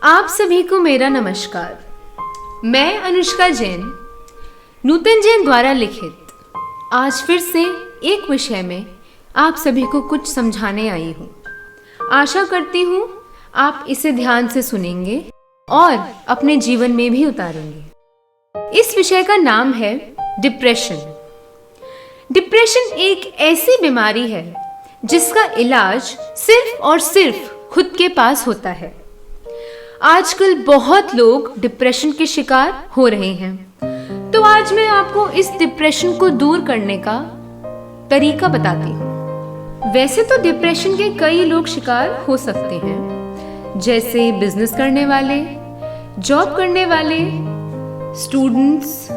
आप सभी को मेरा नमस्कार। मैं अनुष्का जैन, नूतन जैन द्वारा लिखित आज फिर से एक विषय में आप सभी को कुछ समझाने आई हूँ। आशा करती हूँ आप इसे ध्यान से सुनेंगे और अपने जीवन में भी उतारेंगे। इस विषय का नाम है डिप्रेशन। डिप्रेशन एक ऐसी बीमारी है जिसका इलाज सिर्फ और सिर्फ खुद के पास होता है। आजकल बहुत लोग डिप्रेशन के शिकार हो रहे हैं, तो आज मैं आपको इस डिप्रेशन को दूर करने का तरीका बताती हूँ। वैसे तो डिप्रेशन के कई लोग शिकार हो सकते हैं, जैसे बिजनेस करने वाले, जॉब करने वाले, स्टूडेंट्स,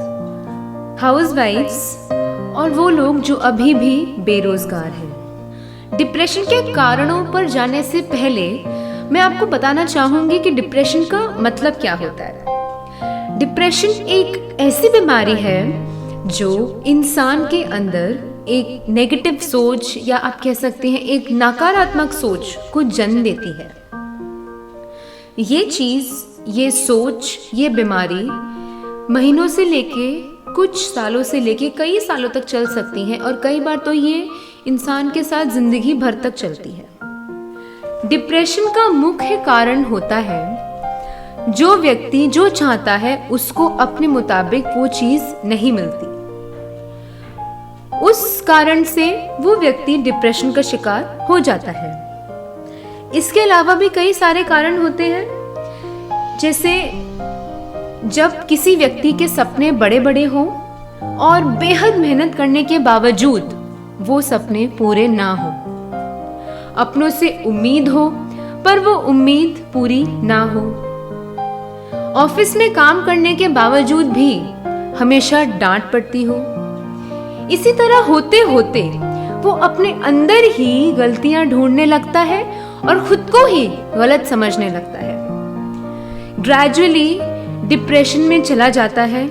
हाउसवाइफ्स और वो लोग जो अभी भी बेरोजगार हैं। डिप्रेशन के कारणों पर जाने से पहले मैं आपको बताना चाहूंगी कि डिप्रेशन का मतलब क्या होता है। डिप्रेशन एक ऐसी बीमारी है जो इंसान के अंदर एक नेगेटिव सोच या आप कह सकते हैं एक नकारात्मक सोच को जन्म देती है। ये चीज, ये सोच, ये बीमारी महीनों से लेके कुछ सालों से लेके कई सालों तक चल सकती है और कई बार तो ये इंसान के साथ जिंदगी भर तक चलती है। डिप्रेशन का मुख्य कारण होता है जो व्यक्ति जो चाहता है उसको अपने मुताबिक वो चीज नहीं मिलती, उस कारण से वो व्यक्ति डिप्रेशन का शिकार हो जाता है। इसके अलावा भी कई सारे कारण होते हैं, जैसे जब किसी व्यक्ति के सपने बड़े बड़े हों और बेहद मेहनत करने के बावजूद वो सपने पूरे ना हो, अपनों से उम्मीद हो पर वो उम्मीद पूरी ना हो, ऑफिस में काम करने के बावजूद भी हमेशा डांट पड़ती हो। इसी तरह होते होते वो अपने अंदर ही गलतियां ढूंढने लगता है और खुद को ही गलत समझने लगता है। ग्रेजुअली डिप्रेशन में चला जाता है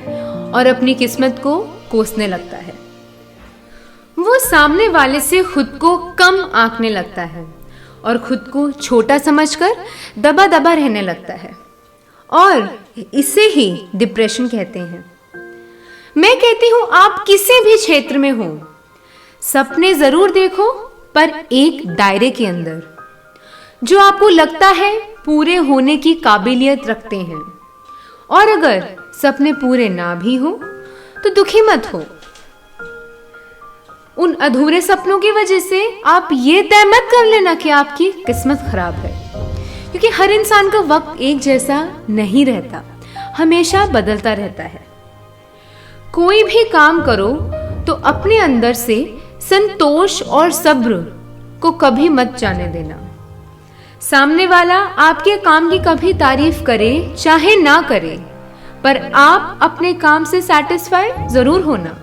और अपनी किस्मत को कोसने लगता है। वो सामने वाले से खुद को कम आंकने लगता है और खुद को छोटा समझकर दबा दबा रहने लगता है और इसे ही डिप्रेशन कहते हैं। मैं कहती हूं आप किसी भी क्षेत्र में हो, सपने जरूर देखो पर एक दायरे के अंदर, जो आपको लगता है पूरे होने की काबिलियत रखते हैं। और अगर सपने पूरे ना भी हो तो दुखी मत हो। उन अधूरे सपनों की वजह से आप ये तय मत कर लेना कि आपकी किस्मत खराब है, क्योंकि हर इंसान का वक्त एक जैसा नहीं रहता, हमेशा बदलता रहता है। कोई भी काम करो तो अपने अंदर से संतोष और सब्र को कभी मत जाने देना। सामने वाला आपके काम की कभी तारीफ करे चाहे ना करे, पर आप अपने काम से सैटिस्फाई जरूर होना,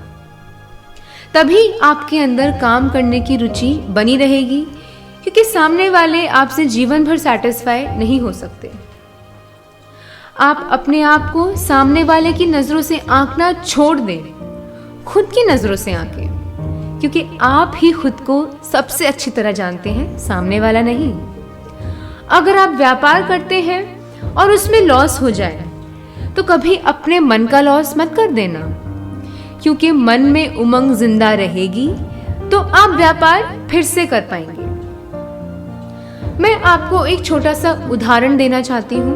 तभी आपके अंदर काम करने की रुचि बनी रहेगी, क्योंकि सामने वाले आपसे जीवन भर सैटिस्फाई नहीं हो सकते। आप अपने आप को सामने वाले की नजरों से आंकना छोड़ दें, खुद की नजरों से आंकें, क्योंकि आप ही खुद को सबसे अच्छी तरह जानते हैं, सामने वाला नहीं। अगर आप व्यापार करते हैं और उसमें लॉस हो जाए तो कभी अपने मन का लॉस मत कर देना, क्योंकि मन में उमंग जिंदा रहेगी तो आप व्यापार फिर से कर पाएंगे। मैं आपको एक छोटा सा उदाहरण देना चाहती हूँ।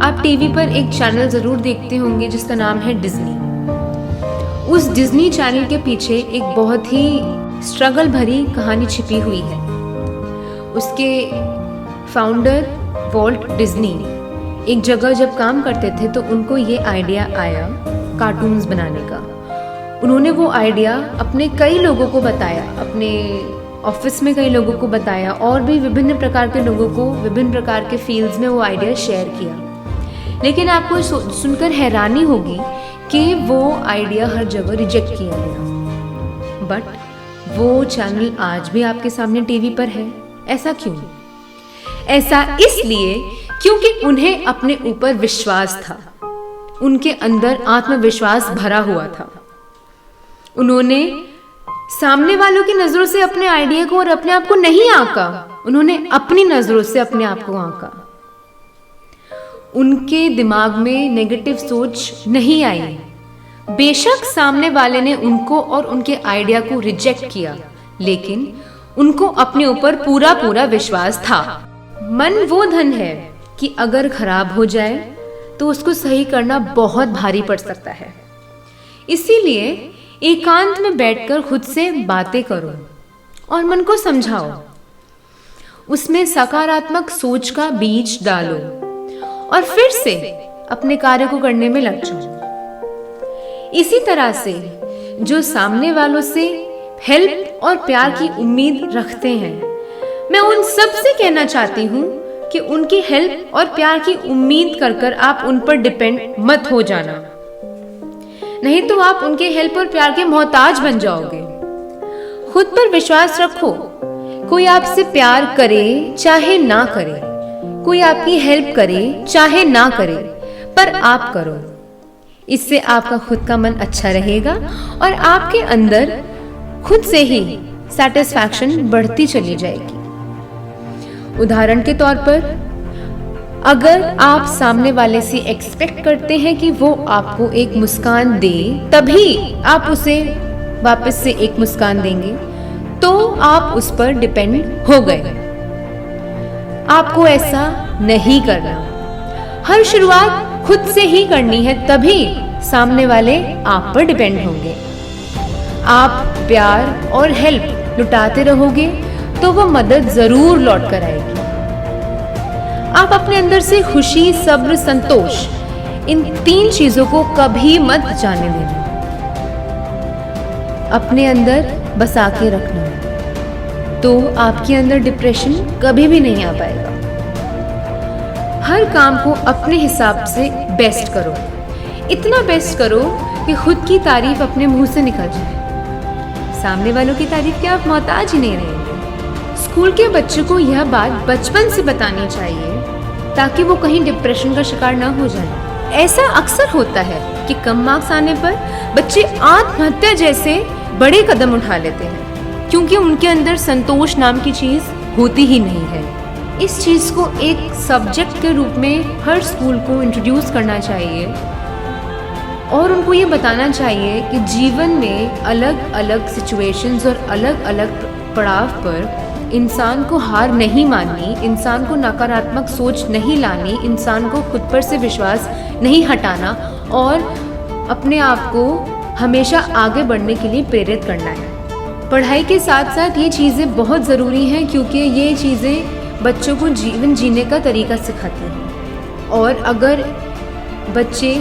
आप टीवी पर एक चैनल जरूर देखते होंगे जिसका नाम है डिज्नी। उस डिज्नी चैनल के पीछे एक बहुत ही स्ट्रगल भरी कहानी छिपी हुई है। उसके फाउंडर वॉल्ट डिज्नी एक जगह जब काम करते थे तो उनको ये आइडिया आया कार्टून्स बनाने का। उन्होंने वो आइडिया अपने कई लोगों को बताया, अपने ऑफिस में कई लोगों को बताया और भी विभिन्न प्रकार के लोगों को विभिन्न प्रकार के फील्ड्स में वो आइडिया शेयर किया। लेकिन आपको सुनकर हैरानी होगी कि वो आइडिया हर जगह रिजेक्ट किया गया। बट वो चैनल आज भी आपके सामने टीवी पर है। ऐसा क्यों? ऐसा इसलिए क्योंकि उन्हें अपने ऊपर विश्वास था, उनके अंदर आत्मविश्वास भरा हुआ था। उन्होंने सामने वालों की नजरों से अपने आइडिया को और अपने आप को नहीं आंका, उन्होंने अपनी नजरों से अपने आप को आंका उनके दिमाग में नेगेटिव सोच नहीं आई। बेशक सामने वाले ने उनको और उनके आइडिया को रिजेक्ट किया, लेकिन उनको अपने ऊपर पूरा पूरा विश्वास था। मन वो धन है कि अगर खराब हो जाए तो उसको सही करना बहुत भारी पड़ सकता है। इसीलिए एकांत में बैठकर खुद से बातें करो और मन को समझाओ, उसमें सकारात्मक सोच का बीज डालो और फिर से अपने कार्य को करने में लग जाओ। इसी तरह से जो सामने वालों से हेल्प और प्यार की उम्मीद रखते हैं, मैं उन सब से कहना चाहती हूँ कि उनकी हेल्प और प्यार की उम्मीद कर आप उन पर डिपेंड मत हो जाना, नहीं तो आप उनके हेल्प और प्यार के मोहताज बन जाओगे। खुद पर विश्वास रखो। कोई आपसे प्यार करे चाहे ना करे, कोई आपकी हेल्प करे चाहे ना करे, पर आप करो। इससे आपका खुद का मन अच्छा रहेगा और आपके अंदर खुद से ही सैटिस्फैक्शन बढ़ती चली जाएगी। उदाहरण के तौर पर, अगर आप सामने वाले से एक्सपेक्ट करते हैं कि वो आपको एक मुस्कान दे, तभी आप उसे वापस से एक मुस्कान देंगे, तो आप उस पर डिपेंड हो गए। आपको ऐसा नहीं करना। हर शुरुआत खुद से ही करनी है, तभी सामने वाले आप पर डिपेंड होंगे। आप प्यार और हेल्प लुटाते रहोगे तो वो मदद जरूर लौट कर आएगी। आप अपने अंदर से खुशी, सब्र, संतोष, इन 3 चीजों को कभी मत जाने देना। अपने अंदर बसा के रखना, तो आपके अंदर डिप्रेशन कभी भी नहीं आ पाएगा। हर काम को अपने हिसाब से बेस्ट करो। इतना बेस्ट करो कि खुद की तारीफ अपने मुंह से निकल जाए। सामने वालों की तारीफ के आप मोहताज ही नहीं रहेंगे। स्कूल के बच्चों को यह बात बचपन से बतानी चाहिए ताकि वो कहीं डिप्रेशन का शिकार ना हो जाए। ऐसा अक्सर होता है कि कम मार्क्स आने पर बच्चे आत्महत्या जैसे बड़े कदम उठा लेते हैं, क्योंकि उनके अंदर संतोष नाम की चीज होती ही नहीं है। इस चीज को एक सब्जेक्ट के रूप में हर स्कूल को इंट्रोड्यूस करना चाहिए और उनको ये बताना चाहिए कि जीवन में अलग अलग सिचुएशंस और अलग अलग पड़ाव पर इंसान को हार नहीं माननी, इंसान को नकारात्मक सोच नहीं लानी, इंसान को खुद पर से विश्वास नहीं हटाना और अपने आप को हमेशा आगे बढ़ने के लिए प्रेरित करना है। पढ़ाई के साथ साथ ये चीज़ें बहुत ज़रूरी हैं, क्योंकि ये चीज़ें बच्चों को जीवन जीने का तरीका सिखाती हैं। और अगर बच्चे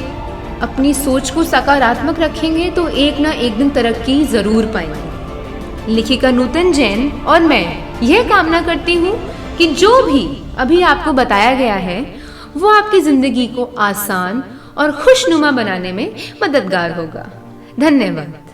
अपनी सोच को सकारात्मक रखेंगे तो एक ना एक दिन तरक्की ज़रूर पाएंगे। लेखिका नूतन जैन और मैं यह कामना करती हूँ कि जो भी अभी आपको बताया गया है वो आपकी ज़िंदगी को आसान और खुशनुमा बनाने में मददगार होगा। धन्यवाद।